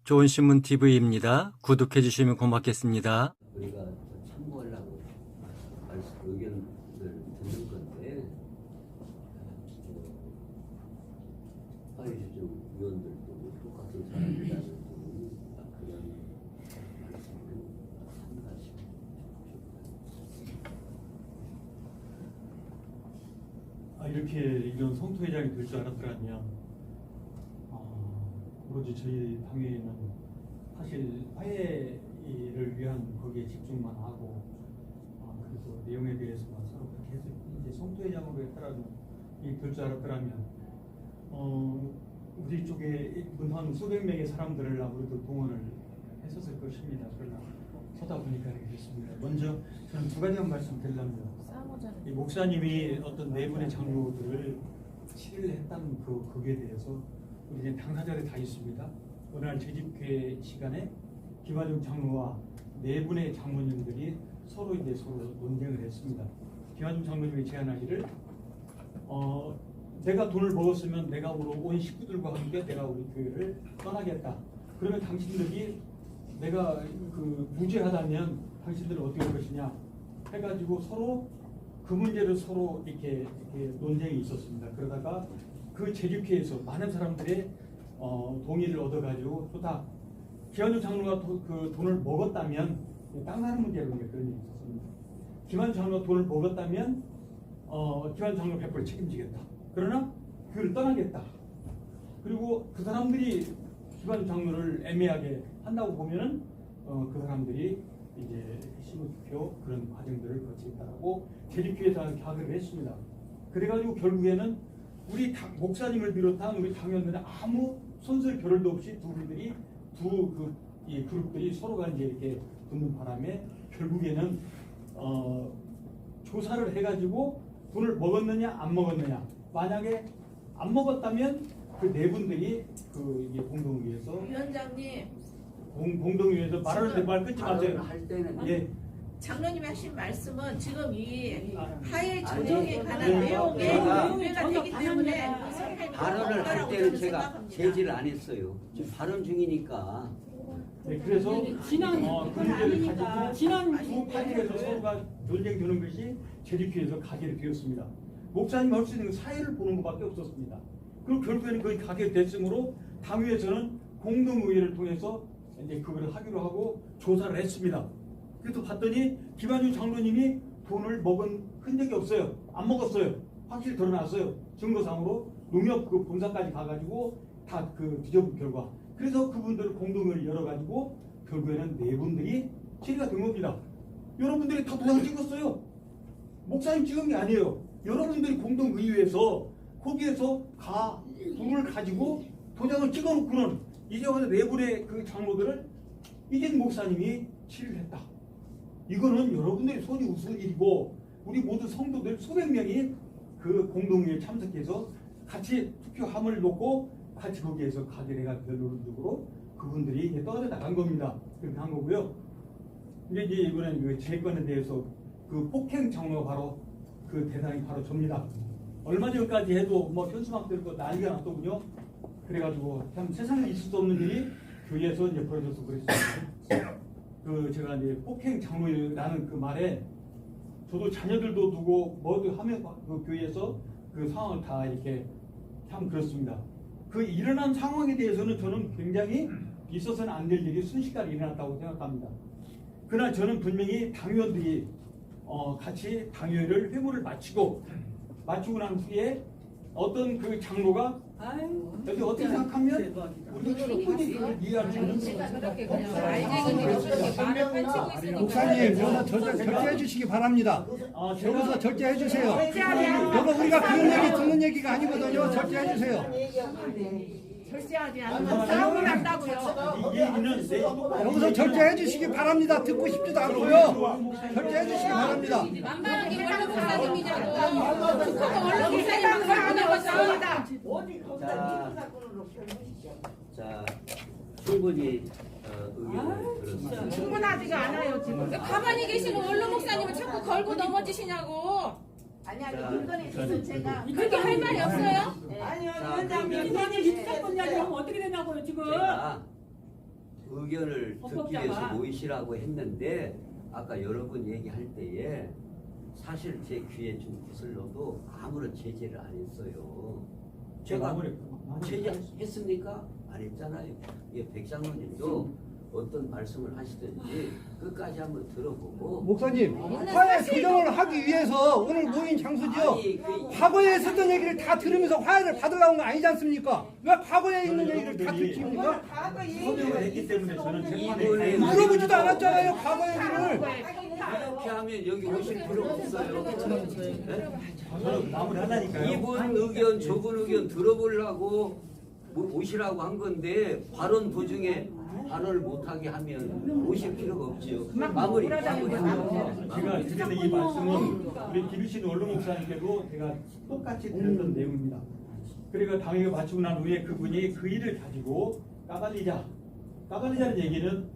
좋은신문TV입니다. 구독해 주시면 고맙겠습니다. 우리가 참고하려고 의견을 듣는 건데 파이즈좀 위원들도 똑같은 사람이라는 그런 말씀을 삼가시고 이렇게 이런 성토회장이 될 줄 알았더라면 오로지 저희 당회는 사실 화해를 위한 거기에 집중만 하고 그래서 내용에 대해서만 서로 그렇게 해서 이제 성토회장으로 했더라면 될 줄 알았더라면 우리 쪽에 한 수백 명의 사람들을 아무래도 동원을 했었을 것입니다. 그러나 서다 보니까 이렇게 됐습니다. 먼저 저는 두 가지만 말씀드리려면 이 목사님이 어떤 네 분의 장로들을 치료를 했다는 그에 대해서 우리 이제 당사자들이 다 있습니다. 어느 날 재집회 시간에 김한중 장로와 네 분의 장로님들이 서로 논쟁을 했습니다. 김한중 장로님이 제안하기를 내가 돈을 먹었으면 내가 온 식구들과 함께 내가 우리 교회를 떠나겠다. 그러면 당신들이 내가 무죄하다면 당신들은 어떻게 할 것이냐 해가지고 서로 그 문제를 서로 이렇게 논쟁이 있었습니다. 그러다가 그 재집회에서 많은 사람들의 동의를 얻어가지고 좋다. 김한중 장로가 그 돈을 먹었다면 땅 사는 문제로 그런 일이 있었습니다. 김한중 장로가 돈을 먹었다면 김한중 장로 100% 책임지겠다. 그러나 교회를 떠나겠다. 그리고 그 사람들이 김한중 장로를 애매하게 한다고 보면은 그 사람들이 이제 심의투표 그런 과정들을 거치겠다라고 재집회에서 가결을 했습니다. 그래가지고 결국에는 우리 목사님을 비롯한 우리 당원들은 아무 손쓸 겨를도 없이 이 그룹들이 서로가 이제 이렇게 붙는 바람에 결국에는 조사를 해가지고 돈을 먹었느냐 안 먹었느냐. 만약에 안 먹었다면 그 네 분들이 이게 공동위에서 위원장님 공동위에서 말 끊지 마세요. 할 때는 예. 장로님이 하신 말씀은 지금 이 화해 조정에 관한 아니, 내용에 제가 문제가 되기 때문에 그 설명이 발언을 할 없다라고 때는 저는 제가 생각합니다. 제지를 안 했어요. 지금 발언 중이니까. 네, 그래서 그 문제를 가지고 지난 두 파티에서 서로가 논쟁 두는 것이 재집회에서 가결이 되었습니다. 목사님 할 수 있는 사회를 보는 것밖에 없었습니다. 그리고 결국에는 거의 가결됐으므로 당위에서는 공동의회를 통해서 이제 그걸 하기로 하고 조사를 했습니다. 그래서 봤더니 김한중 장로님이 돈을 먹은 흔적이 없어요. 안 먹었어요. 확실히 드러났어요. 증거상으로 농협 본사까지 가가지고 다 뒤져본 결과. 그래서 그분들을 공동회를 열어가지고 결국에는 네 분들이 처리가 된 겁니다. 여러분들이 다 도장 찍었어요. 목사님 찍은 게 아니에요. 여러분들이 공동의회에서 거기에서 돈을 가지고 도장을 찍어놓고는 이제 와서 네 분의 그 장로들을 이젠 목사님이 치료를 했다. 이거는 여러분들이 손이 우스운 일이고 우리 모두 성도들 수백 명이 그 공동회에 참석해서 같이 투표함을 놓고 같이 거기에서 가결해가 결론적으로 그분들이 이제 떨어져 나간 겁니다. 그렇게 한 거고요. 이제 이번엔 그 제 건에 대해서 그 폭행 장로가 바로 그 대상이 바로 접니다. 얼마 전까지 해도 현수막 들고 난리가 났더군요. 그래가지고 참 세상에 있을 수 없는 일이 교회에서 이제 벌어져서 그랬습니다. 제가 이제 폭행 장로라는 그 말에 저도 자녀들도 두고 뭐도 하면 그 교회에서 그 상황을 다 이렇게 참 그렇습니다. 그 일어난 상황에 대해서는 저는 굉장히 있어서는 안 될 일이 순식간에 일어났다고 생각합니다. 그러나 저는 분명히 당위원들이 같이 당위회를 회고를 마치고 난 후에 어떤 그 장로가 여기 어떻게 생각하면 우리 충분히 그걸 이해할 수 있는 목사님, 여기서 절제해 주시기 바랍니다. 여기서 절제해 주세요. 여기 우리가 그런 얘기 듣는 얘기가 아니거든요. 절제해 주세요. 절제하지 않으면 싸움을 한다고요. 여기서 절제해 주시기 바랍니다. 듣고 싶지도 않고요. 절제해 주시기 바랍니다. 만만하게 원로 목사님이냐고. 북한도 원로 목사님만 가르쳐내고 싸웁니다. 자, 충분히 의견을 들었습니다. 충분하지가 않아요 지금. 가만히 계시는 원로 목사님을 자꾸 걸고 넘어지시냐고. 아니야 이번에 있어서 제가 그렇게 할 말이 없어요? 아니요 자, 위원장님 그러면 이번에 입사권자들 하면 어떻게 되냐고요 지금. 제가 의견을 듣기 위해서 모이시라고 했는데 아까 여러분 얘기할 때에 사실 제 귀에 좀 거슬러도 아무런 제재를 안 했어요. 제가 제재했습니까? 안 했잖아요. 이게 백장로님도 어떤 말씀을 하시든지 끝까지 한번 들어보고 목사님, 화해 조정을 하기 위해서 오늘 모인 장소죠. 아니, 그 과거에 있었던 얘기를 다 들으면서 화해를 받으려고 온 거 아니지 않습니까? 왜 과거에 있는 얘기를 다 듣습니까? 서명을 했기 때문에 저는 재판에 이분이 물어보지도 않았잖아요, 과거 얘기를. 이렇게 하면 여기 오실 필요 없어요. 네? 저는 마무리하려니까요. 이분 의견, 저분 의견 들어보려고 오시라고 한 건데 발언 도중에 발언을 못하게 하면 오실 필요가 없지요. 마무리 하세요. 제가 드리는 이 말씀은 우리 김유신 원로 목사님께도 제가 똑같이 드렸던 내용입니다. 그리고 당회가 마치고 난 후에 그분이 그 일을 가지고 까발리자는 얘기는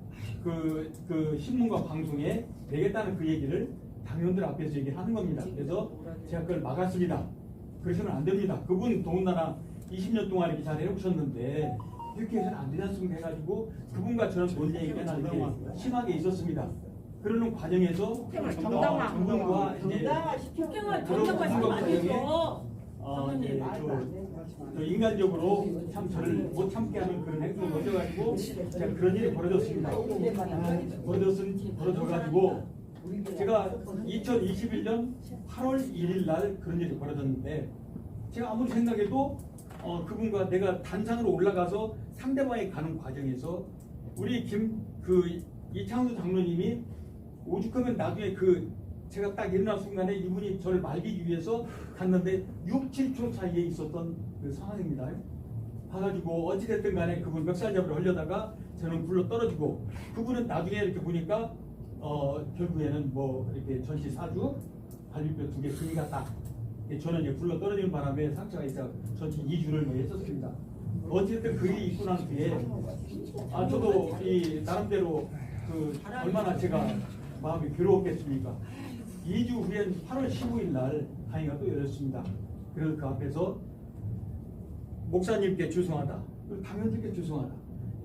그 신문과 방송에 내겠다는 그 얘기를 당원들 앞에서 얘기하는 겁니다. 그래서 제가 그걸 막았습니다. 그러시면 안 됩니다. 그분 더군다나 20년 동안 이렇게 잘 해오셨는데 이렇게 해서는 안 되지 않습니까? 해가지고 그분과 저는 논쟁이 꽤나 이렇게 심하게 있었습니다. 그러는 과정에서 정당과 이제 그런 과정에 이제 저 인간적으로 참 저를 못 참게 하는 그런 행동을 거쳐가지고 제가 그런 일이 벌어졌습니다. 벌어져가지고 제가 2021년 8월 1일 날 그런 일이 벌어졌는데 제가 아무리 생각해도 그분과 내가 단상으로 올라가서 상대방에 가는 과정에서 우리 이창수 장로님이 오죽하면 나중에 제가 딱 일어난 순간에 이분이 저를 말리기 위해서 갔는데 6, 7초 사이에 있었던 그 상황입니다. 봐가지고 어찌됐든 간에 그분 멱살 잡으러 하려다가 저는 굴러 떨어지고 그분은 나중에 이렇게 보니까 결국에는 뭐 이렇게 전시 4주 갈비뼈 2개 금이 갔다. 저는 이제 굴러 떨어지는 바람에 상처가 있어 전치 2주를 뭐 했었습니다. 어쨌든 그 일이 있고 난 뒤에 저도 이 나름대로 얼마나 제가 마음이 괴로웠겠습니까? 2주 후엔 8월 15일 날 강의가 또 열렸습니다. 그래서 그 앞에서 목사님께 죄송하다, 그리고 당연들께 죄송하다.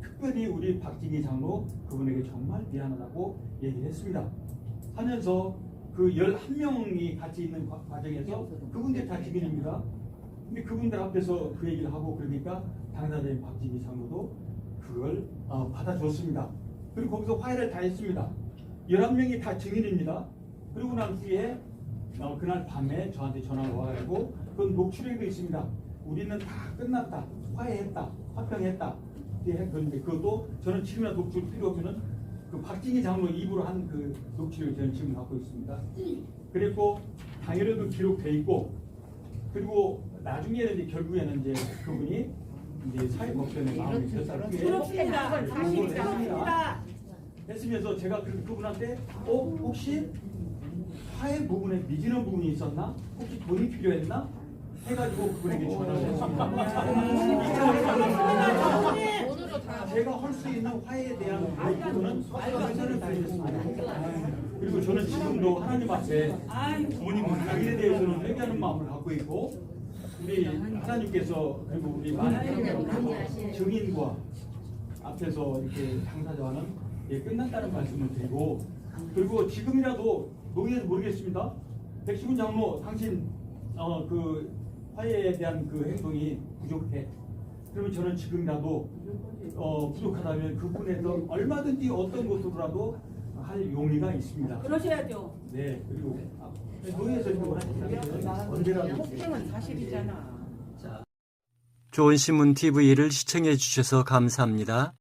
특별히 우리 박진희 장로 그분에게 정말 미안하다고 얘기를 했습니다. 하면서 그 11명이 같이 있는 과정에서 그분들 다 직인입니다. 근데 그분들 앞에서 그 얘기를 하고 그러니까 당사자인 박진희 장로도 그걸 받아줬습니다. 그리고 거기서 화해를 다 했습니다. 11명이 다 증인입니다. 그리고 난 후에 그날 밤에 저한테 전화가 와가지고 그건 녹취록도 있습니다. 우리는 다 끝났다, 화해했다, 화평했다. 그런데 그것도 저는 지금이나 녹취록 필요 없으면 그 박진희 장로 입으로 한 그 녹취록을 저는 지금 갖고 있습니다. 그리고 당일에도 기록돼 있고 그리고 나중에는 이제 결국에는 이제 그분이 이제 사회법전에 마음이 들었을 후에 했으면서 제가 그분한테 혹시 화해 부분에 미지는 부분이 있었나? 혹시 돈이 필요했나? 해가지고 그분에게 전화를 했습니다. 제가 할 수 있는 화해에 대한 부분은 최선을 다했습니다. 그리고 저는 지금도 하나님 앞에 부모님 당일에 대해서는 회개하는 마음을 갖고 있고 우리 하나님께서 그리고 우리 많은 증인과 앞에서 이렇게 당사자와는 끝났다는 말씀을 드리고 그리고 지금이라도 노예에서 모르겠습니다. 백시군 장로 당신 그 화해에 대한 그 행동이 부족해. 그러면 저는 지금이라도 부족하다면 그분에서 얼마든지 어떤 것으로라도 할 용의가 있습니다. 그러셔야죠. 네, 그리고 노예에서 언제라도 폭행은 사실이잖아. 좋은 신문 TV를 시청해 주셔서 감사합니다.